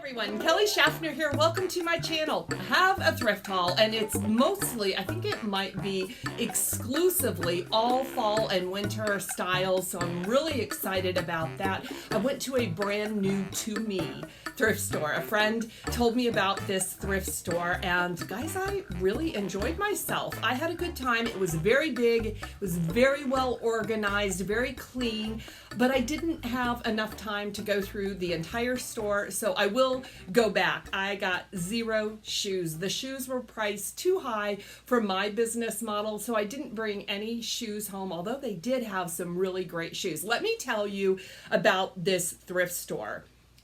Everyone, Kelly Shaffner here. Welcome to my channel. I have a thrift haul and it's mostly, I think it might be exclusively all fall and winter styles, so I'm really excited about that. I went to a brand new to me thrift store. A friend told me about this thrift store and guys, I really enjoyed myself. I had a good time. It was very big, it was very well organized, very clean, but I didn't have enough time to go through the entire store, so I will go back. I got 0 shoes. The shoes were priced too high for my business model, so I didn't bring any shoes home, although they did have some really great shoes. Let me tell you about this thrift store.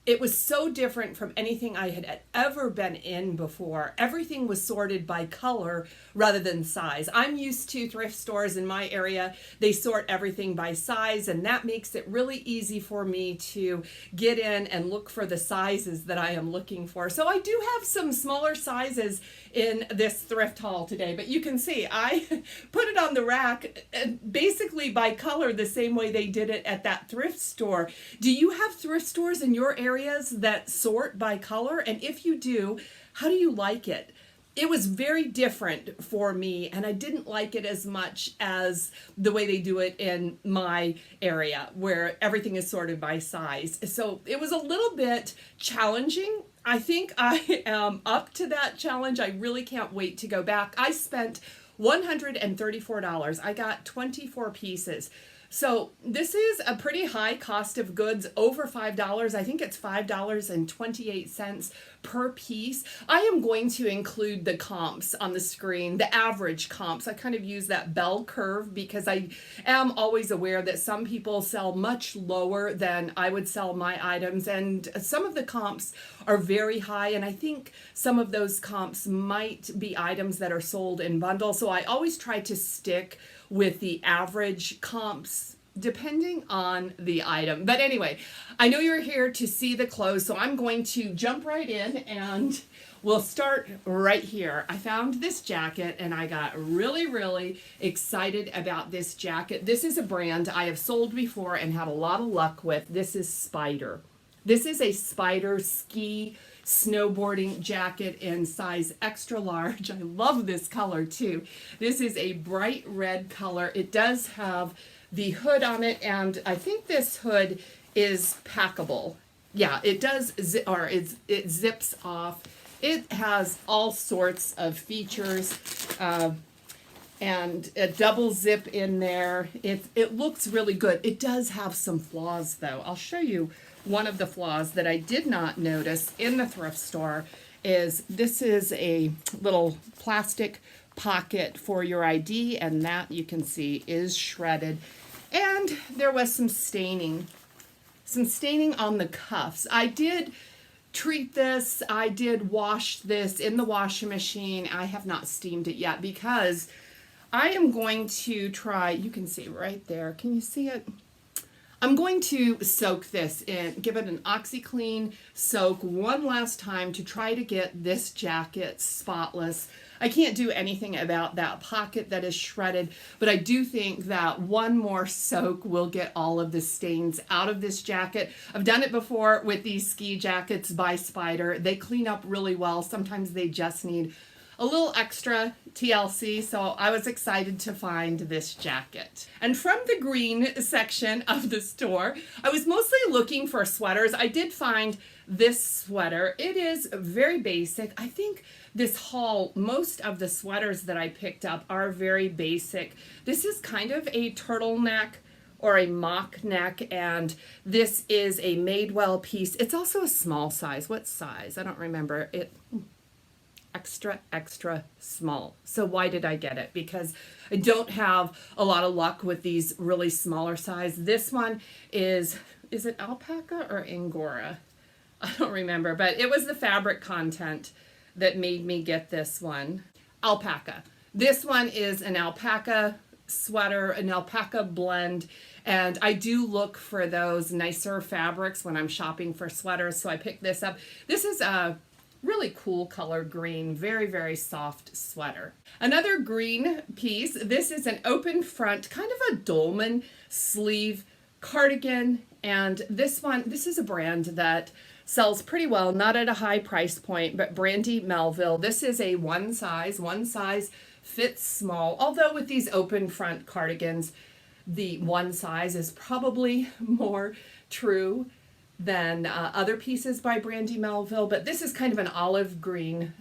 It was so different from anything I had ever been in before. Everything was sorted by color rather than size. I'm used to thrift stores in my area. They sort everything by size, and that makes it really easy for me to get in and look for the sizes that I am looking for. So I do have some smaller sizes in this thrift haul today, but you can see I put it on the rack basically by color the same way they did it at that thrift store. Do you have thrift stores in your areas that sort by color? And if you do, how do you like it? It was very different for me, and I didn't like it as much as the way they do it in my area where everything is sorted by size. So it was a little bit challenging. I think I am up to that challenge. I really can't wait to go back. I spent $134. I got 24 pieces. So this is a pretty high cost of goods, over $5. I think it's $5.28 per piece. I am going to include the comps on the screen, the average comps. I kind of use that bell curve because I am always aware that some people sell much lower than I would sell my items, and some of the comps are very high, and I think some of those comps might be items that are sold in bundles. So I always try to stick with the average comps depending on the item. But anyway, I know you're here to see the clothes, so I'm going to jump right in and we'll start right here. I found this jacket and I got really excited about this jacket. This is a brand I have sold before and had a lot of luck with. This is Spider. This is a Spider ski snowboarding jacket in size extra large. I love this color too. This is a bright red color. It does have the hood on it, and I think this hood is packable. Yeah, it does, it zips off. It has all sorts of features and a double zip in there. It looks really good. It does have some flaws though. I'll show you one of the flaws that I did not notice in the thrift store is this is a little plastic pocket for your ID, and that you can see is shredded. And there was some staining on the cuffs. I did treat this. I did wash this in the washing machine. I have not steamed it yet because I am going to try, you can see right there. Can you see it? I'm going to soak this in, give it an OxyClean soak one last time to try to get this jacket spotless. I can't do anything about that pocket that is shredded, but I do think that one more soak will get all of the stains out of this jacket. I've done it before with these ski jackets by Spider. They clean up really well. Sometimes they just need a little extra TLC, so I was excited to find this jacket. And from the green section of the store, I was mostly looking for sweaters. I did find this sweater. It is very basic. I think this haul, most of the sweaters that I picked up are very basic. This is kind of a turtleneck or a mock neck, and this is a Madewell piece. It's also a small size. What size? I don't remember. Extra small. So why did I get it? Because I don't have a lot of luck with these really smaller size. This one is it alpaca or Angora? I don't remember, but it was the fabric content that made me get this one. Alpaca. This one is an alpaca sweater, an alpaca blend, and I do look for those nicer fabrics when I'm shopping for sweaters, so I picked this up. This is a really cool color green, very soft sweater. Another green piece, this is an open front, kind of a dolman sleeve cardigan, and this is a brand that sells pretty well, not at a high price point, but Brandy Melville. This is a one size fits small, although with these open front cardigans, the one size is probably more true than other pieces by Brandy Melville, but this is kind of an olive green, and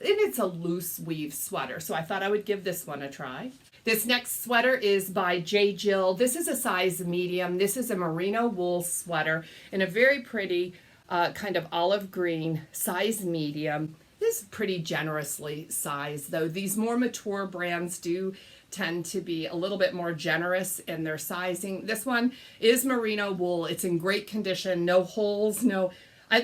it's a loose weave sweater, so I thought I would give this one a try. This next sweater is by J. Jill. This is a size medium. This is a merino wool sweater in a very pretty kind of olive green size medium. This is pretty generously sized, though. These more mature brands do tend to be a little bit more generous in their sizing. This one is merino wool. It's in great condition, no holes,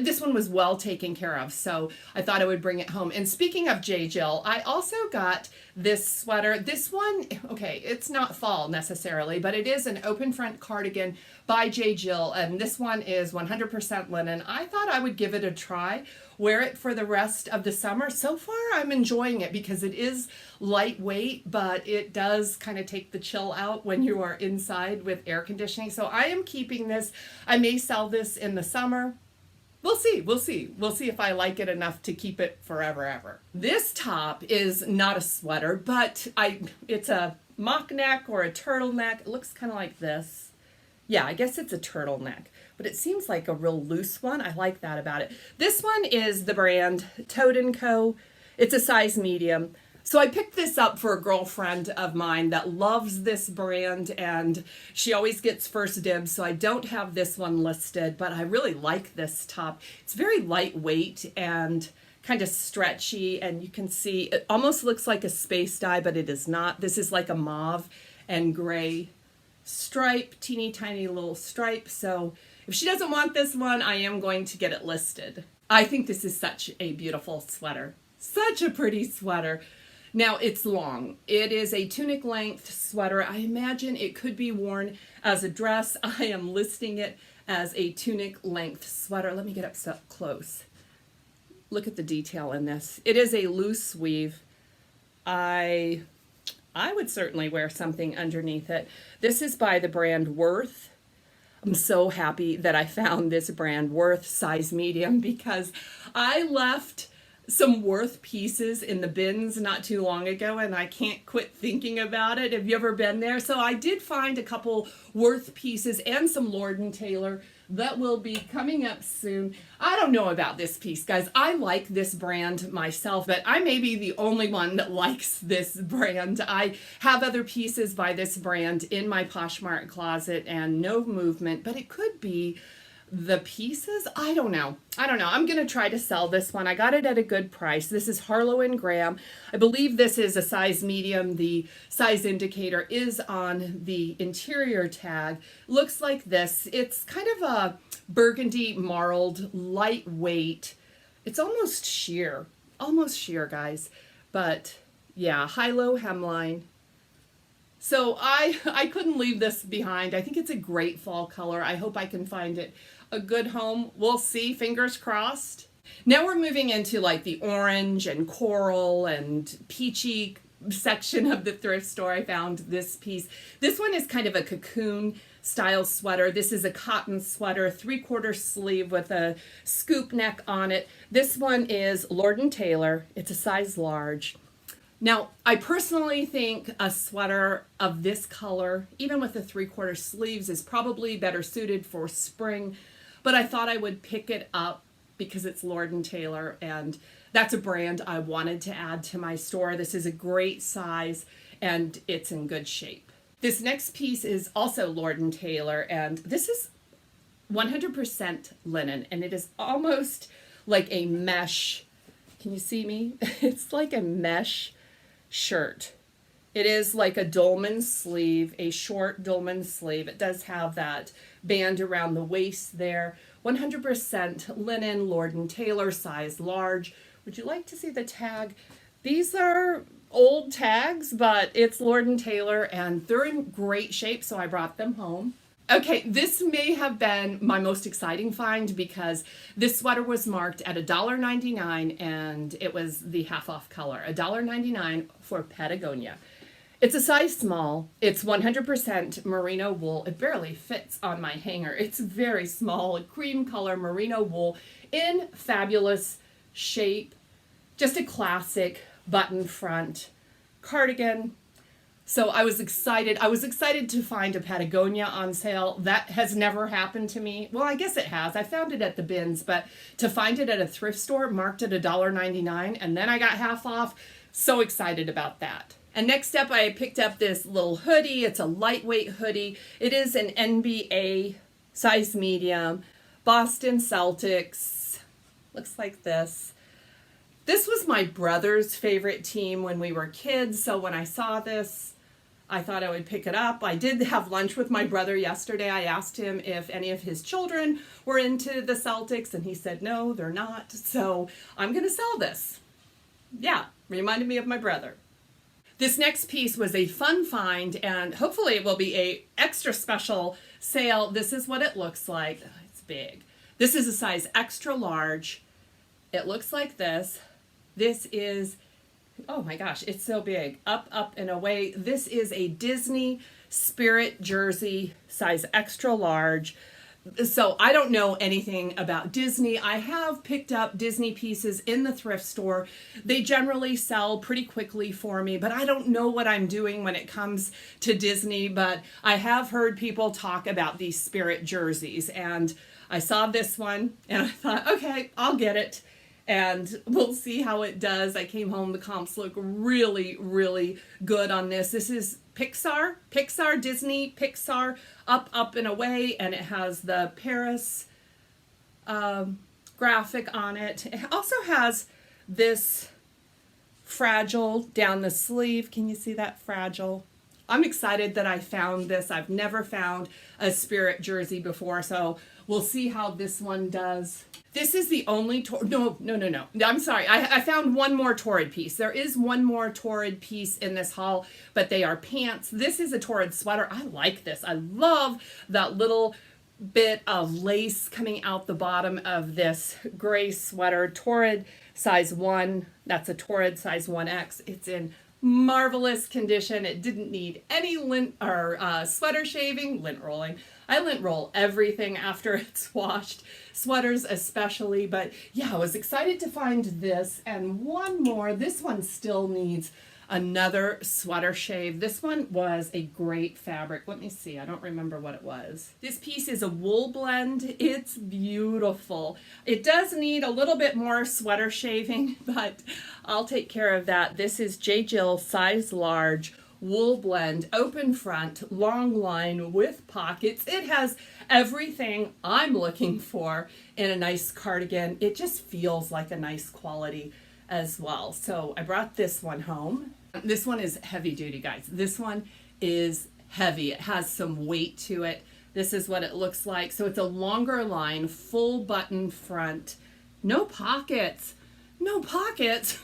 this one was well taken care of, so I thought I would bring it home. And speaking of J. Jill, I also got this sweater. This one, okay, it's not fall necessarily, but it is an open front cardigan by J. Jill, and this one is 100% linen. I thought I would give it a try, wear it for the rest of the summer. So far, I'm enjoying it because it is lightweight, but it does kind of take the chill out when you are inside with air conditioning. So I am keeping this. I may sell this in the summer. We'll see. We'll see if I like it enough to keep it forever, ever. This top is not a sweater, but it's a mock neck or a turtleneck. It looks kind of like this. Yeah, I guess it's a turtleneck, but it seems like a real loose one. I like that about it. This one is the brand Toad & Co. It's a size medium. So I picked this up for a girlfriend of mine that loves this brand, and she always gets first dibs, so I don't have this one listed, but I really like this top. It's very lightweight and kind of stretchy, and you can see it almost looks like a space dye, but it is not. This is like a mauve and gray stripe, teeny tiny little stripe. So if she doesn't want this one, I am going to get it listed. I think this is such a beautiful sweater. Such a pretty sweater. Now, it's long. It is a tunic length sweater. I imagine it could be worn as a dress. I am listing it as a tunic length sweater. Let me get up close. Look at the detail in this. It is a loose weave. I would certainly wear something underneath it. This is by the brand Worth. I'm so happy that I found this brand Worth size medium because I left some Worth pieces in the bins not too long ago, and I can't quit thinking about it. Have you ever been there? So I did find a couple Worth pieces and some Lord & Taylor that will be coming up soon. I don't know about this piece, guys. I like this brand myself, but I may be the only one that likes this brand. I have other pieces by this brand in my Poshmark closet and no movement, but it could be the pieces. I don't know. I'm going to try to sell this one. I got it at a good price. This is Harlow and Graham. I believe this is a size medium. The size indicator is on the interior tag. Looks like this. It's kind of a burgundy marled, lightweight. It's almost sheer, guys. But yeah, high-low hemline. So I couldn't leave this behind. I think it's a great fall color. I hope I can find it a good home. We'll see, fingers crossed. Now we're moving into like the orange and coral and peachy section of the thrift store. I found this piece. This one is kind of a cocoon style sweater. This is a cotton sweater, 3/4 sleeve with a scoop neck on it. This one is Lord & Taylor. It's a size large. Now, I personally think a sweater of this color, even with the 3/4 sleeves, is probably better suited for spring, but I thought I would pick it up because it's Lord & Taylor, and that's a brand I wanted to add to my store. This is a great size, and it's in good shape. This next piece is also Lord & Taylor, and this is 100% linen, and it is almost like a mesh. Can you see me? It's like a mesh shirt. It is like a dolman sleeve, a short dolman sleeve. It does have that band around the waist there. 100% linen, Lord & Taylor, size large. Would you like to see the tag? These are old tags, but it's Lord & Taylor, and they're in great shape, so I brought them home. Okay, this may have been my most exciting find because this sweater was marked at $1.99 and it was the half off color, $1.99 for Patagonia. It's a size small. It's 100% merino wool. It barely fits on my hanger. It's very small, a cream color merino wool in fabulous shape. Just a classic button front cardigan. So I was excited. I was excited to find a Patagonia on sale. That has never happened to me. Well, I guess it has. I found it at the bins, but to find it at a thrift store marked at $1.99, and then I got half off. So excited about that. And next up, I picked up this little hoodie. It's a lightweight hoodie. It is an NBA size medium, Boston Celtics. Looks like this. This was my brother's favorite team when we were kids. So when I saw this, I thought I would pick it up. I did have lunch with my brother yesterday. I asked him if any of his children were into the Celtics, and he said, no, they're not. So I'm going to sell this. Yeah, reminded me of my brother. This next piece was a fun find, and hopefully it will be a extra special sale. This is what it looks like. It's big. This is a size extra large. It looks like this. This is, oh my gosh, it's so big. Up, up, and away. This is a Disney Spirit jersey, size extra large. So I don't know anything about Disney. I have picked up Disney pieces in the thrift store. They generally sell pretty quickly for me, but I don't know what I'm doing when it comes to Disney. But I have heard people talk about these Spirit jerseys, and I saw this one and I thought, okay, I'll get it. And we'll see how it does. I came home, the comps look really, really good on this. This is Pixar, Disney, Pixar, up, up, and away. And it has the Paris graphic on it. It also has this fragile down the sleeve. Can you see that fragile? I'm excited that I found this. I've never found a Spirit jersey before, so we'll see how this one does. This is the only, no. I'm sorry. I found one more Torrid piece. There is one more Torrid piece in this haul, but they are pants. This is a Torrid sweater. I like this. I love that little bit of lace coming out the bottom of this gray sweater. Torrid size 1. That's a Torrid size 1X. It's in marvelous condition. It didn't need any lint or sweater shaving, lint rolling. I lint roll everything after it's washed, sweaters especially. But yeah, I was excited to find this and one more. This one still needs another sweater shave. This one was a great fabric. Let me see. I don't remember what it was. This piece is a wool blend. It's beautiful. It does need a little bit more sweater shaving, but I'll take care of that. This is J. Jill size large wool blend, open front, long line with pockets. It has everything I'm looking for in a nice cardigan. It just feels like a nice quality as well. So I brought this one home. This one is heavy duty, guys. This one is heavy. It has some weight to it. This is what it looks like. So it's a longer line, full button front, no pockets, no pockets.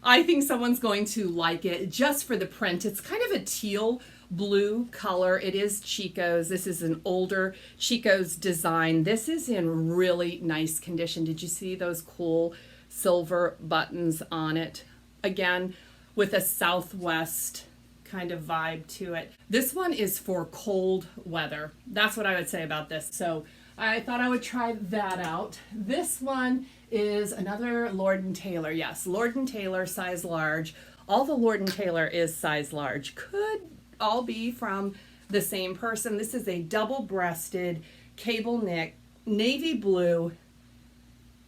I think someone's going to like it just for the print. It's kind of a teal blue color. It is Chico's. This is an older Chico's design. This is in really nice condition. Did you see those cool silver buttons on it? Again, with a Southwest kind of vibe to it. This one is for cold weather. That's what I would say about this. So I thought I would try that out. This one is another Lord & Taylor. Yes, Lord & Taylor size large. All the Lord & Taylor is size large. Could all be from the same person. This is a double-breasted cable knit, navy blue.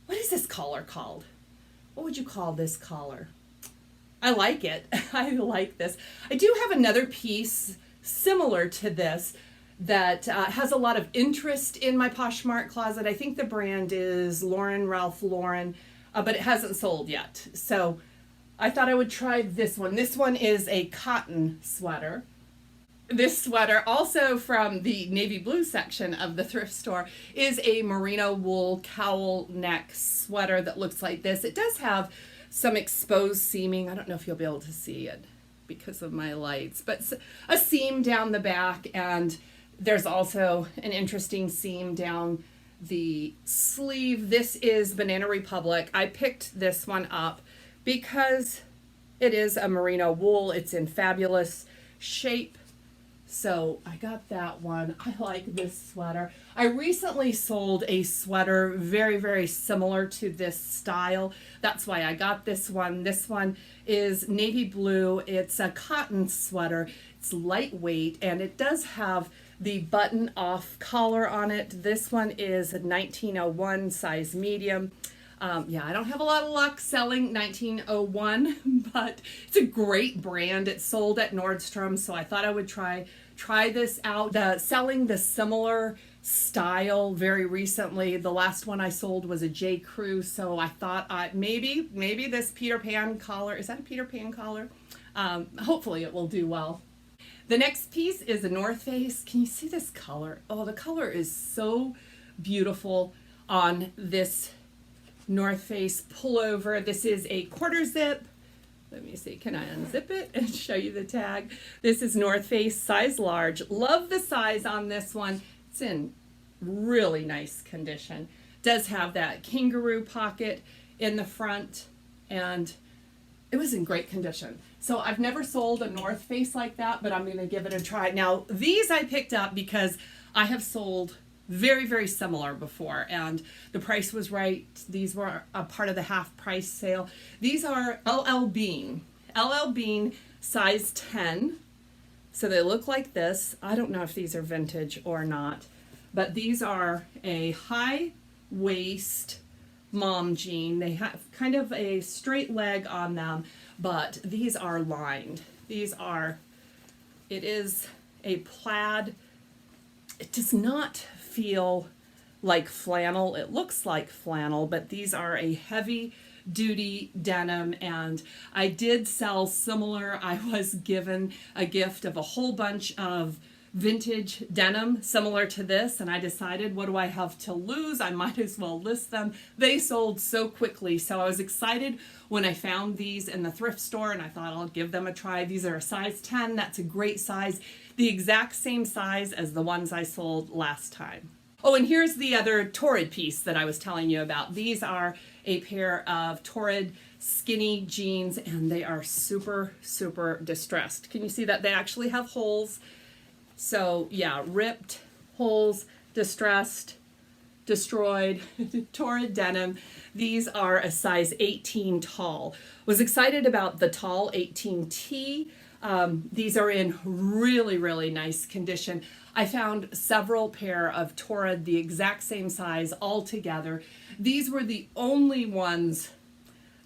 What is this collar called? What would you call this collar? I like it. I like this. I do have another piece similar to this that has a lot of interest in my Poshmark closet. I think the brand is Ralph Lauren, but it hasn't sold yet. So I thought I would try this one. This one is a cotton sweater. This sweater, also from the navy blue section of the thrift store, is a merino wool cowl neck sweater that looks like this. It does have some exposed seaming. I don't know if you'll be able to see it because of my lights, but a seam down the back, and there's also an interesting seam down the sleeve. This is Banana Republic. I picked this one up because It is a merino wool. It's in fabulous shape. So I got that one. I like this sweater. I recently sold a sweater very, very similar to this style. That's why I got this one. This one is navy blue. It's a cotton sweater. It's lightweight, and it does have the button off collar on it. This one is a 1901 size medium. Yeah, I don't have a lot of luck selling 1901, but it's a great brand. It's sold at Nordstrom, so I thought I would try this out. Selling the similar style very recently. The last one I sold was a J. Crew, so I thought maybe this Peter Pan collar, is that a Peter Pan collar? Hopefully it will do well. The next piece is a North Face. Can you see this color? Oh, the color is so beautiful on this North Face pullover. This is a quarter zip. Let me see, can I unzip it and show you the tag? This is North Face, size large. Love the size on this one. It's in really nice condition. Does have that kangaroo pocket in the front, and it was in great condition. So I've never sold a North Face like that, but I'm gonna give it a try. Now, these I picked up because I have sold very, very similar before, and the price was right. These were a part of the half price sale. These are LL Bean size 10. So they look like this. I don't know if these are vintage or not, but these are a high waist mom jean. They have kind of a straight leg on them, but these are lined. It is a plaid. It does not feel like flannel. It looks like flannel, but these are a heavy duty denim, and I did sell similar. I was given a gift of a whole bunch of vintage denim similar to this, and I decided, what do I have to lose? I might as well list them. They sold so quickly, so I was excited when I found these in the thrift store, and I thought I'll give them a try. These are a size 10. That's a great size, the exact same size as the ones I sold last time. Oh, and here's the other Torrid piece that I was telling you about. These are a pair of Torrid skinny jeans, and they are super, super distressed. Can you see that? They actually have holes. So yeah, ripped, holes, distressed, destroyed, Torrid denim. These are a size 18 tall. Was excited about the tall 18T. These are in really, really nice condition. I found several pair of Torrid, the exact same size all together. These were the only ones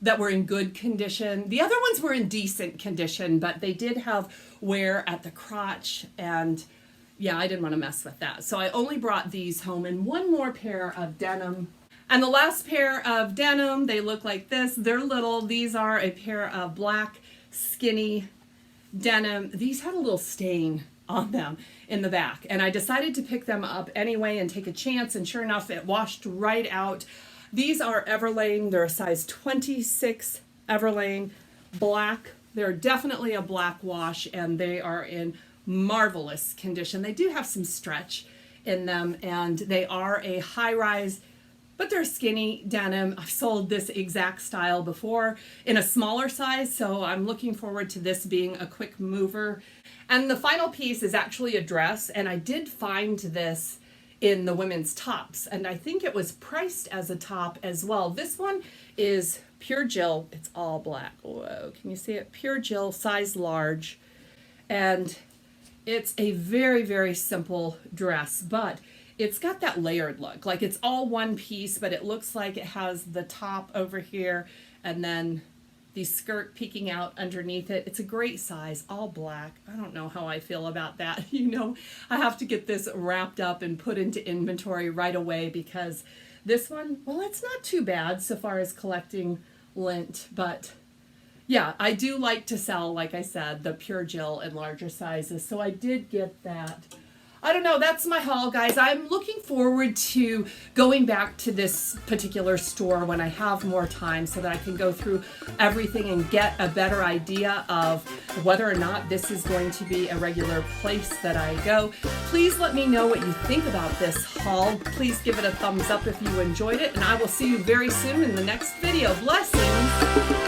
that were in good condition. The other ones were in decent condition, but they did have wear at the crotch, and yeah, I didn't want to mess with that. So I only brought these home, and one more pair of denim. And the last pair of denim, they look like this. They're little. These are a pair of black skinny denim. These had a little stain on them in the back, and I decided to pick them up anyway and take a chance, and sure enough, it washed right out. These are Everlane. They're a size 26 Everlane, black. They're definitely a black wash, and they are in marvelous condition. They do have some stretch in them, and they are a high-rise, but they're skinny denim. I've sold this exact style before in a smaller size, so I'm looking forward to this being a quick mover. And the final piece is actually a dress, and I did find this in the women's tops, and I think it was priced as a top as well. This one is pure Jill. It's all black. Whoa, can you see it? Pure Jill, size large, and it's a very, very simple dress, but it's got that layered look. Like it's all one piece, but it looks like it has the top over here and then the skirt peeking out underneath it. It's a great size, all black. I don't know how I feel about that. You know, I have to get this wrapped up and put into inventory right away, because this one, well, it's not too bad so far as collecting lint, but yeah, I do like to sell, like I said, the pure Jill in larger sizes, so I did get that. I don't know, that's my haul, guys. I'm looking forward to going back to this particular store when I have more time, so that I can go through everything and get a better idea of whether or not this is going to be a regular place that I go. Please let me know what you think about this haul. Please give it a thumbs up if you enjoyed it, and I will see you very soon in the next video. Blessings!